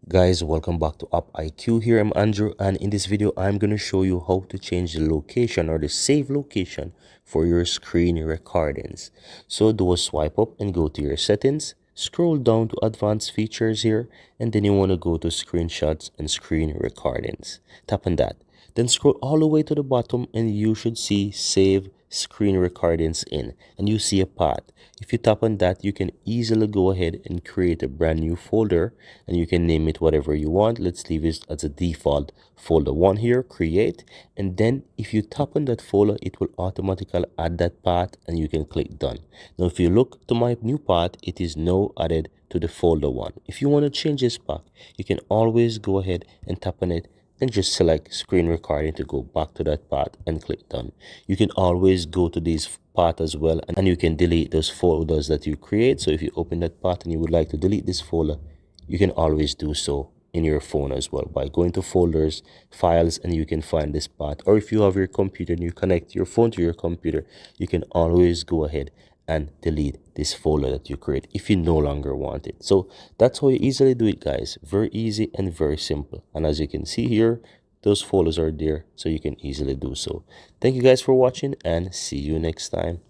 Guys, welcome back to AppIQ. Here I'm Andrew, and in this video I'm going to show you how to change the location or the save location for your screen recordings. So do a swipe up and go to your settings, scroll down to advanced features here, and then you want to go to screenshots and screen recordings. Tap on that. Then scroll all the way to the bottom and you should see save screen recordings in, and you see a path. If you tap on that, you can easily go ahead and create a brand new folder, and you can name it whatever you want. Let's leave it as a default folder 1 here, create. And then if you tap on that folder, it will automatically add that path and you can click done. Now if you look to my new path, it is now added to the folder 1. If you want to change this back, you can always go ahead and tap on it and just select screen recording to go back to that path and click done. You can always go to this path as well, and you can delete those folders that you create. So if you open that path and you would like to delete this folder, you can always do so in your phone as well by going to folders, files, and you can find this path. Or if you have your computer and you connect your phone to your computer, you can always go ahead and delete this folder that you create if you no longer want it. So that's how you easily do it, guys. Very easy and very simple. And as you can see here, those folders are there, so you can easily do so. Thank you guys for watching, and see you next time.